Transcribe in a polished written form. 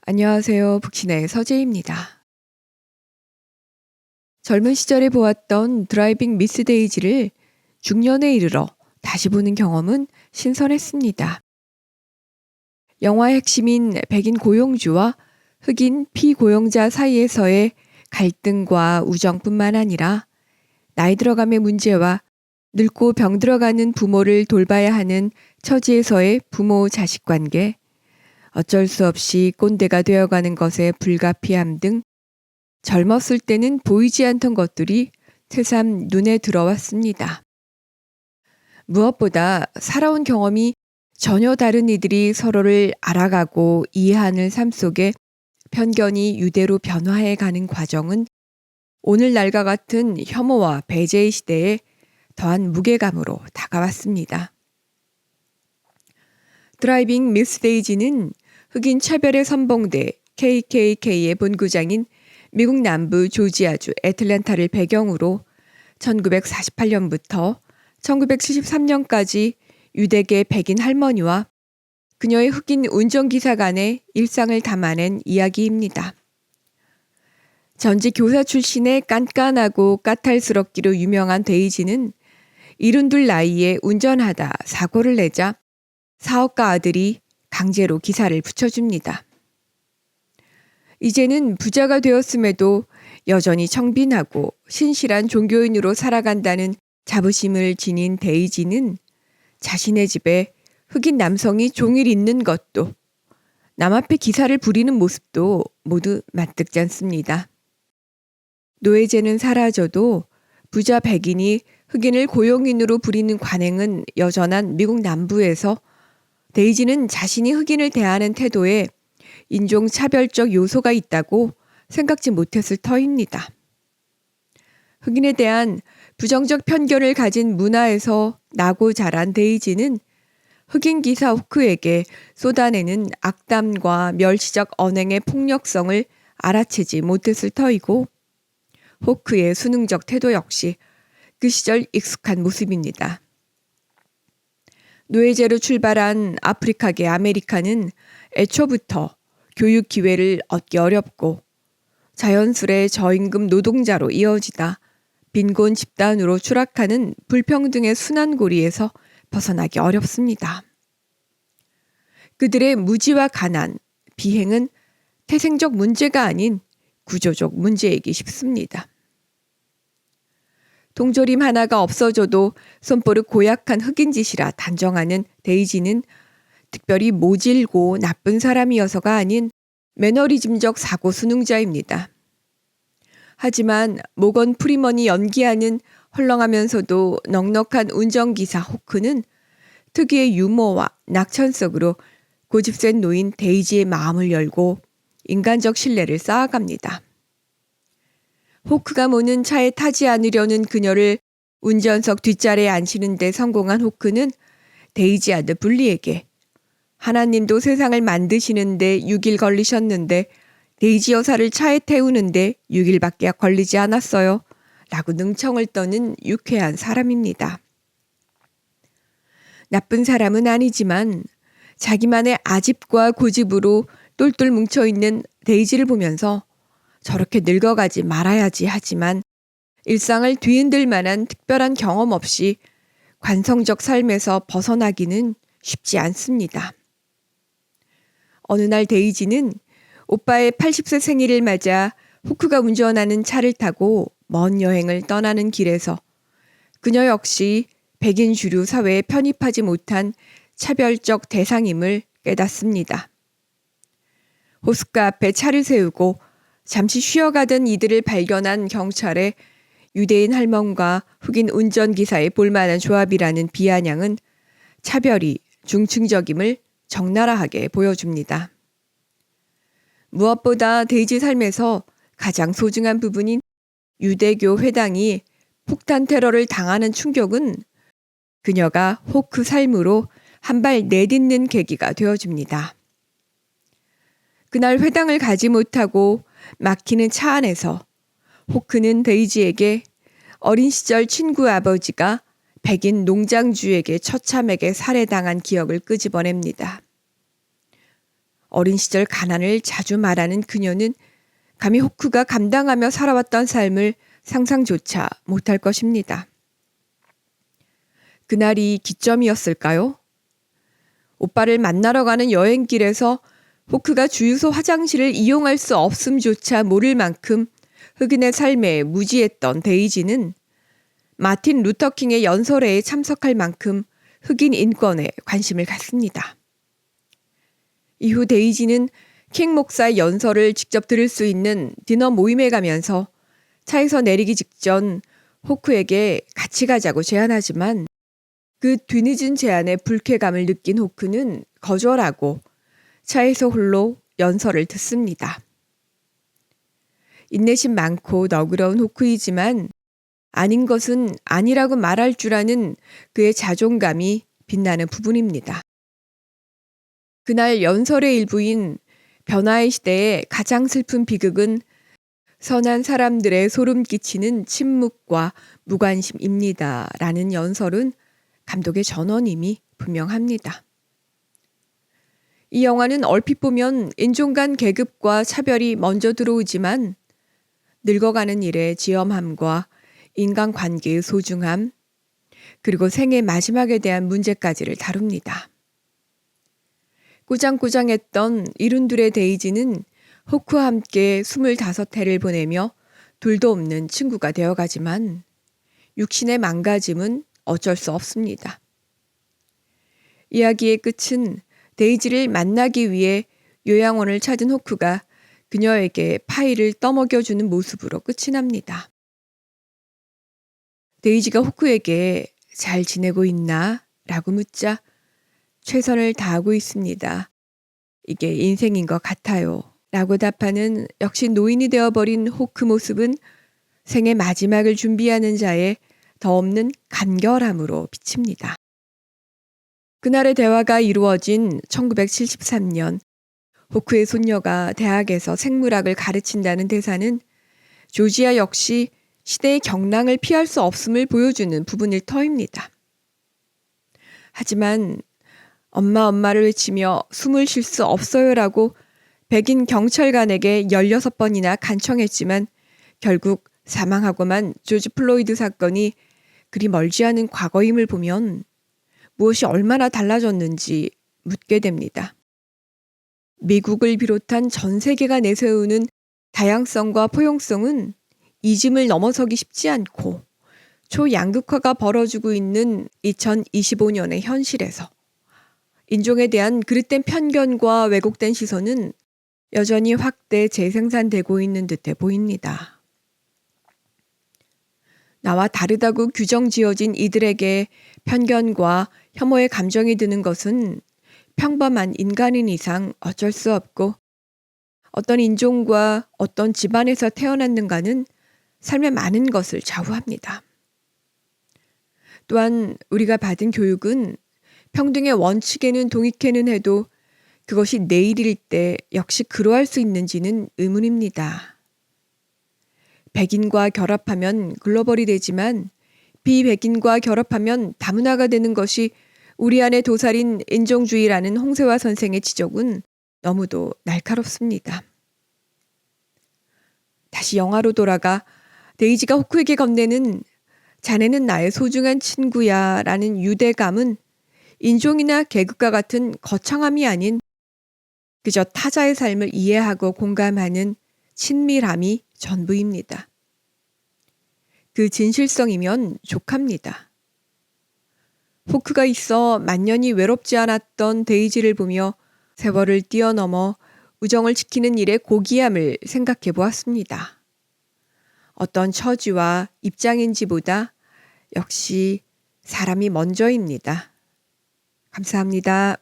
안녕하세요. 북신의 서재입니다. 젊은 시절에 보았던 드라이빙 미스 데이지를 중년에 이르러 다시 보는 경험은 신선했습니다. 영화의 핵심인 백인 고용주와 흑인 피고용자 사이에서의 갈등과 우정뿐만 아니라 나이 들어감의 문제와 늙고 병들어가는 부모를 돌봐야 하는 처지에서의 부모 자식 관계, 어쩔 수 없이 꼰대가 되어가는 것의 불가피함 등 젊었을 때는 보이지 않던 것들이 새삼 눈에 들어왔습니다. 무엇보다 살아온 경험이 전혀 다른 이들이 서로를 알아가고 이해하는 삶 속에 편견이 유대로 변화해 가는 과정은 오늘날과 같은 혐오와 배제의 시대에 더한 무게감으로 다가왔습니다. 드라이빙 미스 데이지는 흑인 차별의 선봉대 KKK의 본부장인 미국 남부 조지아주 애틀랜타를 배경으로 1948년부터 1973년까지 유대계 백인 할머니와 그녀의 흑인 운전기사 간의 일상을 담아낸 이야기입니다. 전직 교사 출신의 깐깐하고 까탈스럽기로 유명한 데이지는 72 나이에 운전하다 사고를 내자 사업가 아들이 강제로 기사를 붙여줍니다. 이제는 부자가 되었음에도 여전히 청빈하고 신실한 종교인으로 살아간다는 자부심을 지닌 데이지는 자신의 집에 흑인 남성이 종일 있는 것도 남 앞에 기사를 부리는 모습도 모두 맞듣지 않습니다. 노예제는 사라져도 부자 백인이 흑인을 고용인으로 부리는 관행은 여전한 미국 남부에서 데이지는 자신이 흑인을 대하는 태도에 인종차별적 요소가 있다고 생각지 못했을 터입니다. 흑인에 대한 부정적 편견을 가진 문화에서 나고 자란 데이지는 흑인 기사 호크에게 쏟아내는 악담과 멸시적 언행의 폭력성을 알아채지 못했을 터이고 호크의 수능적 태도 역시 그 시절 익숙한 모습입니다. 노예제로 출발한 아프리카계 아메리카는 애초부터 교육 기회를 얻기 어렵고 자연스레 저임금 노동자로 이어지다 빈곤 집단으로 추락하는 불평등의 순환고리에서 벗어나기 어렵습니다. 그들의 무지와 가난, 비행은 태생적 문제가 아닌 구조적 문제이기 쉽습니다. 동조림 하나가 없어져도 손버릇 고약한 흑인 짓이라 단정하는 데이지는 특별히 모질고 나쁜 사람이어서가 아닌 매너리즘적 사고 수능자입니다. 하지만 모건 프리먼이 연기하는 헐렁하면서도 넉넉한 운전기사 호크는 특유의 유머와 낙천성으로 고집센 노인 데이지의 마음을 열고 인간적 신뢰를 쌓아갑니다. 호크가 모는 차에 타지 않으려는 그녀를 운전석 뒷자리에 앉히는 데 성공한 호크는 데이지 아들 분리에게 하나님도 세상을 만드시는데 6일 걸리셨는데 데이지 여사를 차에 태우는데 6일밖에 걸리지 않았어요. 라고 능청을 떠는 유쾌한 사람입니다. 나쁜 사람은 아니지만 자기만의 아집과 고집으로 똘똘 뭉쳐있는 데이지를 보면서 저렇게 늙어가지 말아야지 하지만 일상을 뒤흔들 만한 특별한 경험 없이 관성적 삶에서 벗어나기는 쉽지 않습니다. 어느 날 데이지는 오빠의 80세 생일을 맞아 호크가 운전하는 차를 타고 먼 여행을 떠나는 길에서 그녀 역시 백인 주류 사회에 편입하지 못한 차별적 대상임을 깨닫습니다. 호숫가 앞에 차를 세우고 잠시 쉬어가던 이들을 발견한 경찰의 유대인 할멈과 흑인 운전기사의 볼만한 조합이라는 비아냥은 차별이 중층적임을 적나라하게 보여줍니다. 무엇보다 데이지 삶에서 가장 소중한 부분인 유대교 회당이 폭탄 테러를 당하는 충격은 그녀가 호크 삶으로 한 발 내딛는 계기가 되어줍니다. 그날 회당을 가지 못하고 막히는 차 안에서 호크는 데이지에게 어린 시절 친구 아버지가 백인 농장주에게 처참하게 살해당한 기억을 끄집어냅니다. 어린 시절 가난을 자주 말하는 그녀는 감히 호크가 감당하며 살아왔던 삶을 상상조차 못할 것입니다. 그날이 기점이었을까요? 오빠를 만나러 가는 여행길에서 호크가 주유소 화장실을 이용할 수 없음조차 모를 만큼 흑인의 삶에 무지했던 데이지는 마틴 루터킹의 연설회에 참석할 만큼 흑인 인권에 관심을 갖습니다. 이후 데이지는 킹 목사의 연설을 직접 들을 수 있는 디너 모임에 가면서 차에서 내리기 직전 호크에게 같이 가자고 제안하지만 그 뒤늦은 제안에 불쾌감을 느낀 호크는 거절하고 차에서 홀로 연설을 듣습니다. 인내심 많고 너그러운 호크이지만 아닌 것은 아니라고 말할 줄 아는 그의 자존감이 빛나는 부분입니다. 그날 연설의 일부인 변화의 시대의 가장 슬픈 비극은 선한 사람들의 소름 끼치는 침묵과 무관심입니다. 라는 연설은 감독의 전원임이 분명합니다. 이 영화는 얼핏 보면 인종 간 계급과 차별이 먼저 들어오지만 늙어가는 일의 지엄함과 인간관계의 소중함, 그리고 생의 마지막에 대한 문제까지를 다룹니다. 꾸장꾸장했던 이룬둘의 데이지는 호크와 함께 25해를 보내며 둘도 없는 친구가 되어가지만 육신의 망가짐은 어쩔 수 없습니다. 이야기의 끝은 데이지를 만나기 위해 요양원을 찾은 호크가 그녀에게 파이를 떠먹여주는 모습으로 끝이 납니다. 데이지가 호크에게 잘 지내고 있나? 라고 묻자 최선을 다하고 있습니다. 이게 인생인 것 같아요. 라고 답하는 역시 노인이 되어버린 호크 모습은 생의 마지막을 준비하는 자의 더 없는 간결함으로 비칩니다. 그날의 대화가 이루어진 1973년 호크의 손녀가 대학에서 생물학을 가르친다는 대사는 조지아 역시 시대의 경랑을 피할 수 없음을 보여주는 부분일 터입니다. 하지만 엄마를 외치며 숨을 쉴 수 없어요라고 백인 경찰관에게 16번이나 간청했지만 결국 사망하고만 조지 플로이드 사건이 그리 멀지 않은 과거임을 보면 무엇이 얼마나 달라졌는지 묻게 됩니다. 미국을 비롯한 전 세계가 내세우는 다양성과 포용성은 이즘을 넘어서기 쉽지 않고 초양극화가 벌어지고 있는 2025년의 현실에서 인종에 대한 그릇된 편견과 왜곡된 시선은 여전히 확대 재생산되고 있는 듯해 보입니다. 나와 다르다고 규정 지어진 이들에게 편견과 혐오의 감정이 드는 것은 평범한 인간인 이상 어쩔 수 없고 어떤 인종과 어떤 집안에서 태어났는가는 삶의 많은 것을 좌우합니다. 또한 우리가 받은 교육은 평등의 원칙에는 동의케는 해도 그것이 내일일 때 역시 그러할 수 있는지는 의문입니다. 백인과 결합하면 글로벌이 되지만 비백인과 결합하면 다문화가 되는 것이 우리 안에 도살인 인종주의라는 홍세화 선생의 지적은 너무도 날카롭습니다. 다시 영화로 돌아가 데이지가 호크에게 건네는 자네는 나의 소중한 친구야 라는 유대감은 인종이나 계급과 같은 거창함이 아닌 그저 타자의 삶을 이해하고 공감하는 친밀함이 전부입니다. 그 진실성이면 족합니다. 호크가 있어 만년이 외롭지 않았던 데이지를 보며 세월을 뛰어넘어 우정을 지키는 일의 고귀함을 생각해 보았습니다. 어떤 처지와 입장인지보다 역시 사람이 먼저입니다. 감사합니다.